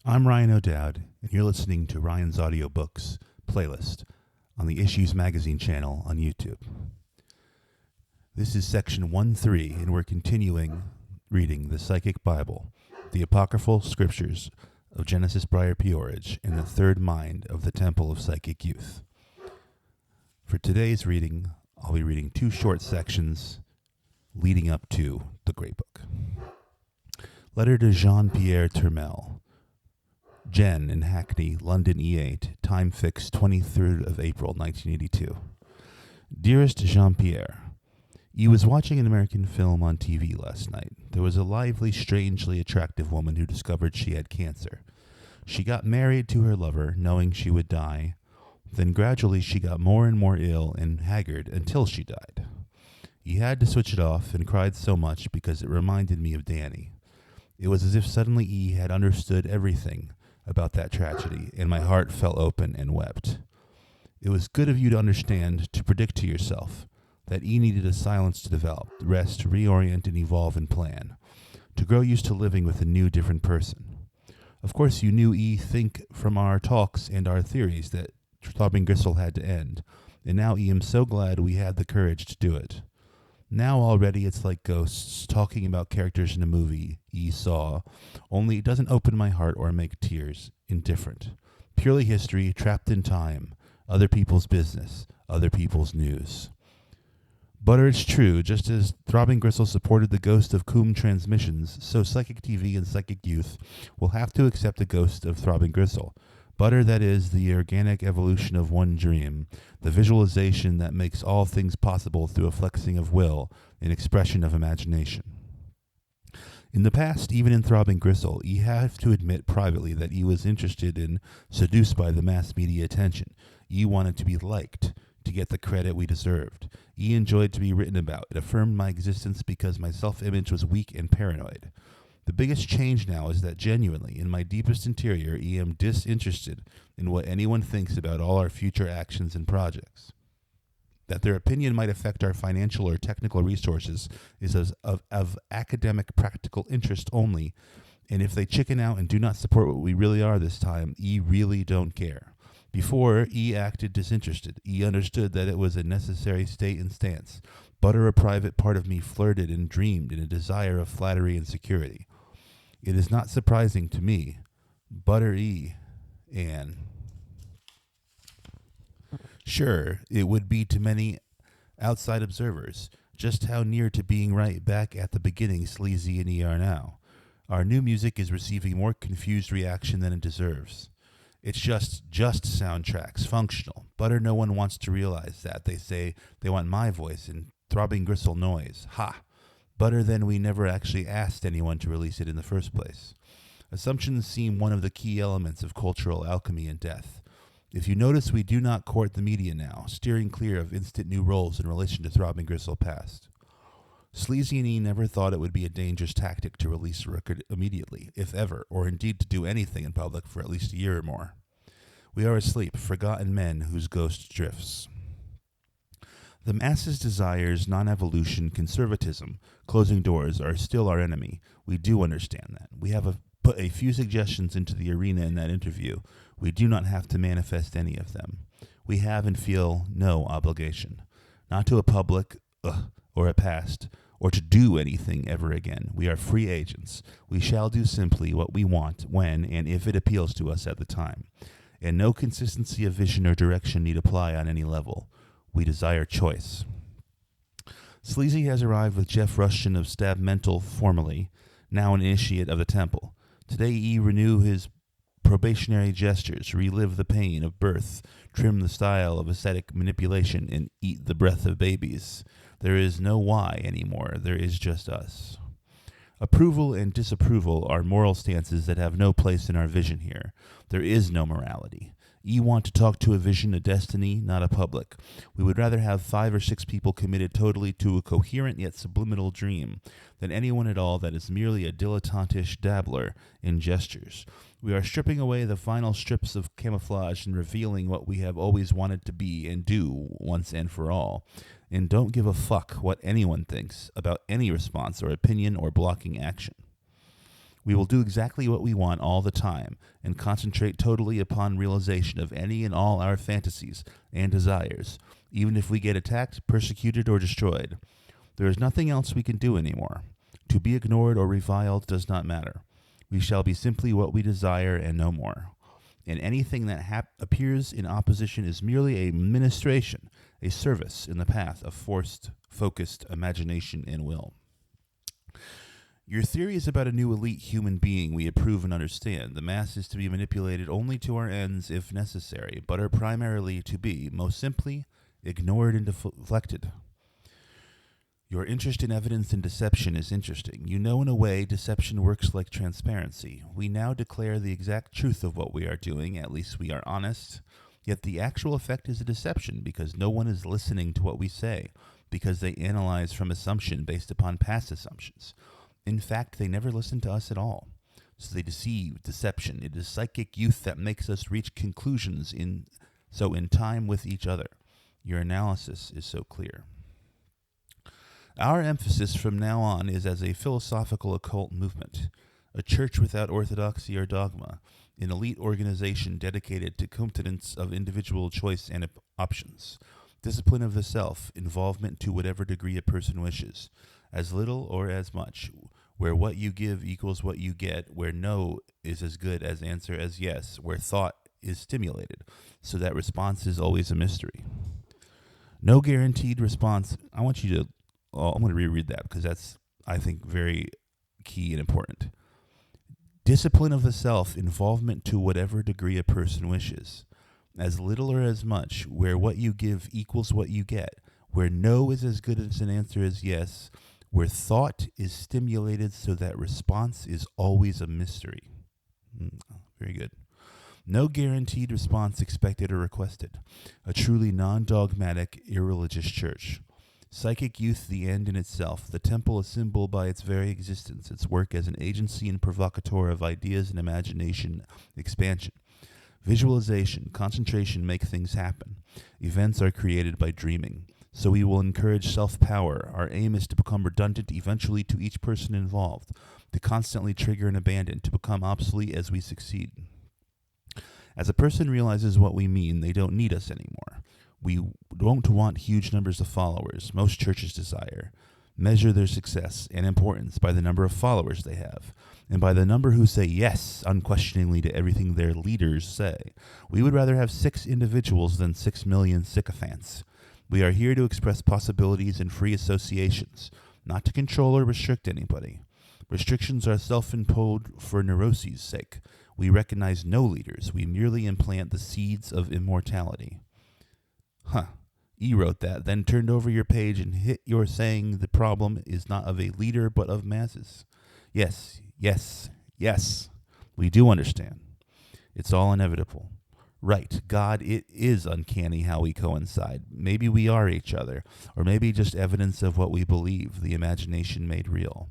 I'm Ryan O'Dowd, and you're listening to Ryan's Audiobooks playlist on the Issues Magazine channel on YouTube. This is section 1-3, and we're continuing reading the Psychick Bible, the apocryphal scriptures of Genesis P-Orridge, and the third mind of the Temple of Psychic Youth. For today's reading, I'll be reading two short sections leading up to the Great Book. Letter to Jean-Pierre Turmel. Jen in Hackney, London E8, time fixed 23rd of April, 1982. Dearest Jean-Pierre, you was watching an American film on TV last night. There was a lively, strangely attractive woman who discovered she had cancer. She got married to her lover, knowing she would die. Then gradually she got more and more ill and haggard until she died. He had to switch it off and cried so much because it reminded me of Danny. It was as if suddenly E had understood everything about that tragedy, and my heart fell open and wept. It was good of you to understand, to predict to yourself, that E needed a silence to develop, rest, to reorient and evolve and plan, to grow used to living with a new, different person. Of course, you knew E think from our talks and our theories that Throbbing Gristle had to end, and now E am so glad we had the courage to do it. Now already it's like ghosts talking about characters in a movie E saw, only it doesn't open my heart or make tears. Indifferent. Purely history, trapped in time. Other people's business. Other people's news. But it's true, just as Throbbing Gristle supported the ghost of Coombe Transmissions, so Psychic TV and Psychic Youth will have to accept the ghost of Throbbing Gristle. Butter, that is, the organic evolution of one dream, the visualization that makes all things possible through a flexing of will, an expression of imagination. In the past, even in Throbbing Gristle, he had to admit privately that he was interested in, seduced by the mass media attention. He wanted to be liked, to get the credit we deserved. He enjoyed to be written about. It affirmed my existence because my self-image was weak and paranoid. The biggest change now is that genuinely, in my deepest interior, I am disinterested in what anyone thinks about all our future actions and projects. That their opinion might affect our financial or technical resources is of academic practical interest only, and if they chicken out and do not support what we really are this time, E really don't care. Before, E acted disinterested. E understood that it was a necessary state and stance. Butter, a private part of me, flirted and dreamed in a desire of flattery and security. It is not surprising to me. Butter E. Anne. Sure, it would be to many outside observers just how near to being right back at the beginning Sleazy and E are now. Our new music is receiving more confused reaction than it deserves. It's just soundtracks, functional. Butter, no one wants to realize that. They say they want my voice and Throbbing Gristle noise. Ha! Butter, then we never actually asked anyone to release it in the first place. Assumptions seem one of the key elements of cultural alchemy and death. If you notice, we do not court the media now, steering clear of instant new roles in relation to Throbbing Gristle past. Sleazy and E never thought it would be a dangerous tactic to release a record immediately, if ever, or indeed to do anything in public for at least a year or more. We are asleep, forgotten men whose ghost drifts. The masses' desires, non-evolution, conservatism, closing doors are still our enemy. We do understand that. We have put a few suggestions into the arena in that interview. We do not have to manifest any of them. We have and feel no obligation. Not to a public, or a past, or to do anything ever again. We are free agents. We shall do simply what we want, when and if it appeals to us at the time. And no consistency of vision or direction need apply on any level. We desire choice. Sleazy has arrived with Jeff Rushton of Stab Mental formally, now an initiate of the temple. Today E renew his probationary gestures, relive the pain of birth, trim the style of ascetic manipulation, and eat the breath of babies. There is no why anymore. There is just us. Approval and disapproval are moral stances that have no place in our vision here. There is no morality. You want to talk to a vision, a destiny, not a public. We would rather have 5 or 6 people committed totally to a coherent yet subliminal dream than anyone at all that is merely a dilettantish dabbler in gestures. We are stripping away the final strips of camouflage and revealing what we have always wanted to be and do once and for all. And don't give a fuck what anyone thinks about any response or opinion or blocking action. We will do exactly what we want all the time and concentrate totally upon realization of any and all our fantasies and desires, even if we get attacked, persecuted, or destroyed. There is nothing else we can do anymore. To be ignored or reviled does not matter. We shall be simply what we desire and no more. And anything that appears in opposition is merely a ministration, a service in the path of focused imagination and will. Your theories about a new elite human being we approve and understand. The mass is to be manipulated only to our ends if necessary, but are primarily to be, most simply, ignored and deflected. Your interest in evidence and deception is interesting. You know, in a way, deception works like transparency. We now declare the exact truth of what we are doing, at least we are honest. Yet the actual effect is a deception because no one is listening to what we say, because they analyze from assumption based upon past assumptions. In fact, they never listen to us at all. So they deceive, deception. It is psychic youth that makes us reach conclusions in time with each other. Your analysis is so clear. Our emphasis from now on is as a philosophical occult movement, a church without orthodoxy or dogma, an elite organization dedicated to competence of individual choice and options, discipline of the self, involvement to whatever degree a person wishes, as little or as much, where what you give equals what you get, where no is as good as answer as yes, where thought is stimulated, so that response is always a mystery. No guaranteed response. I'm going to reread that because that's, I think, very key and important. Discipline of the self, involvement to whatever degree a person wishes, as little or as much, where what you give equals what you get, where no is as good as an answer as yes, where thought is stimulated so that response is always a mystery. Very good. No guaranteed response expected or requested. A truly non-dogmatic, irreligious church. Psychic youth, the end in itself. The temple, a symbol by its very existence. Its work as an agency and provocateur of ideas and imagination expansion. Visualization, concentration make things happen. Events are created by dreaming. So we will encourage self-power. Our aim is to become redundant eventually to each person involved, to constantly trigger and abandon, to become obsolete as we succeed. As a person realizes what we mean, they don't need us anymore. We don't want huge numbers of followers. Most churches desire. Measure their success and importance by the number of followers they have, and by the number who say yes unquestioningly to everything their leaders say. We would rather have 6 individuals than 6 million sycophants. We are here to express possibilities and free associations, not to control or restrict anybody. Restrictions are self-imposed for neuroses' sake. We recognize no leaders. We merely implant the seeds of immortality. E wrote that, then turned over your page and hit your saying the problem is not of a leader but of masses. Yes. We do understand. It's all inevitable. Right, God, it is uncanny how we coincide. Maybe we are each other, or maybe just evidence of what we believe, the imagination made real.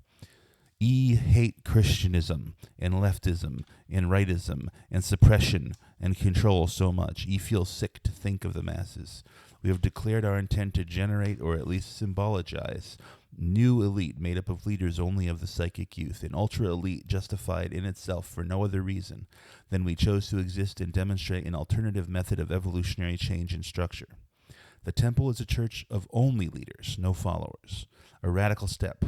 E hate Christianism and leftism and rightism and suppression and control so much. E feels sick to think of the masses. We have declared our intent to generate, or at least symbologize, new elite made up of leaders only of the psychic youth, an ultra-elite justified in itself for no other reason than we chose to exist and demonstrate an alternative method of evolutionary change and structure. The temple is a church of only leaders, no followers. A radical step.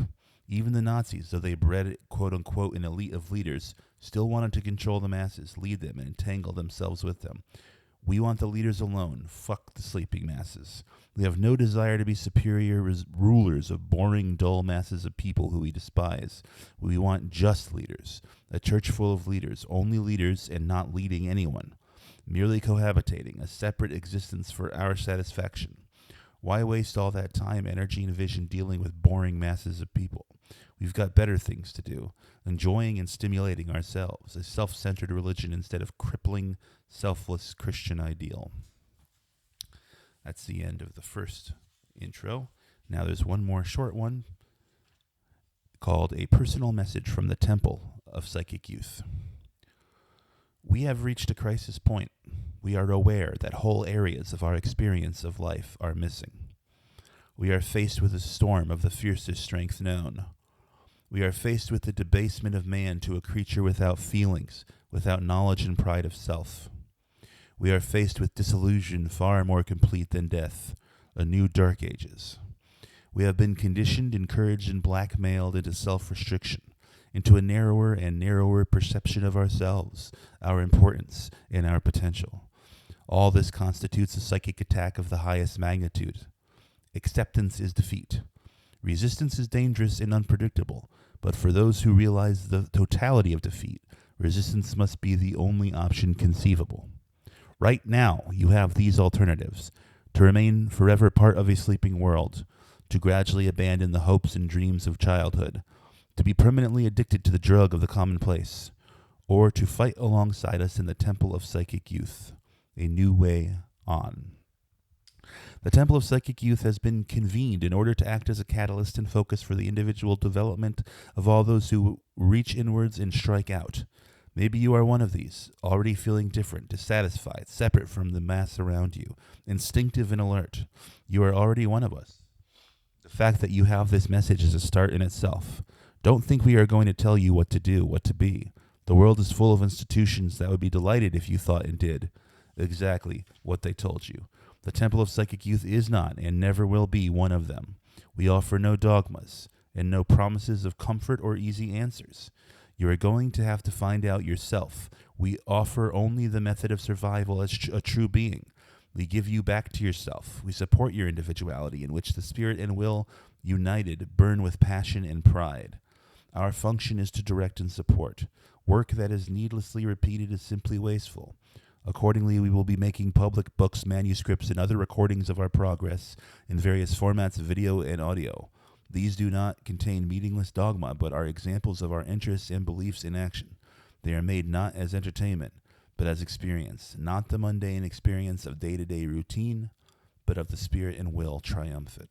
Even the Nazis, though they bred, quote-unquote, an elite of leaders, still wanted to control the masses, lead them, and entangle themselves with them. We want the leaders alone. Fuck the sleeping masses. We have no desire to be superior rulers of boring, dull masses of people who we despise. We want just leaders. A church full of leaders, only leaders and not leading anyone. Merely cohabitating, a separate existence for our satisfaction. Why waste all that time, energy, and vision dealing with boring masses of people? We've got better things to do, enjoying and stimulating ourselves, a self-centered religion instead of crippling, selfless Christian ideal. That's the end of the first intro. Now there's one more short one called A Personal Message from the Temple of Psychic Youth. We have reached a crisis point. We are aware that whole areas of our experience of life are missing. We are faced with a storm of the fiercest strength known. We are faced with the debasement of man to a creature without feelings, without knowledge and pride of self. We are faced with disillusion far more complete than death, a new dark ages. We have been conditioned, encouraged, and blackmailed into self-restriction, into a narrower and narrower perception of ourselves, our importance, and our potential. All this constitutes a psychic attack of the highest magnitude. Acceptance is defeat. Resistance is dangerous and unpredictable, but for those who realize the totality of defeat, resistance must be the only option conceivable. Right now, you have these alternatives: to remain forever part of a sleeping world, to gradually abandon the hopes and dreams of childhood, to be permanently addicted to the drug of the commonplace, or to fight alongside us in the temple of psychic youth, a new way on. The Temple of Psychic Youth has been convened in order to act as a catalyst and focus for the individual development of all those who reach inwards and strike out. Maybe you are one of these, already feeling different, dissatisfied, separate from the mass around you, instinctive and alert. You are already one of us. The fact that you have this message is a start in itself. Don't think we are going to tell you what to do, what to be. The world is full of institutions that would be delighted if you thought and did exactly what they told you. The Temple of Psychic Youth is not and never will be one of them. We offer no dogmas and no promises of comfort or easy answers. You are going to have to find out yourself. We offer only the method of survival as a true being. We give you back to yourself. We support your individuality, in which the spirit and will, united, burn with passion and pride. Our function is to direct and support. Work that is needlessly repeated is simply wasteful. Accordingly, we will be making public books, manuscripts, and other recordings of our progress in various formats, video and audio. These do not contain meaningless dogma, but are examples of our interests and beliefs in action. They are made not as entertainment, but as experience, not the mundane experience of day-to-day routine, but of the spirit and will triumphant.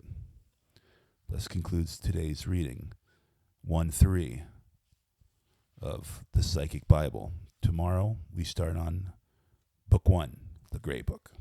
Thus concludes today's reading, 1-3 of the Psychic Bible. Tomorrow we start on Book 1, the Gray Book.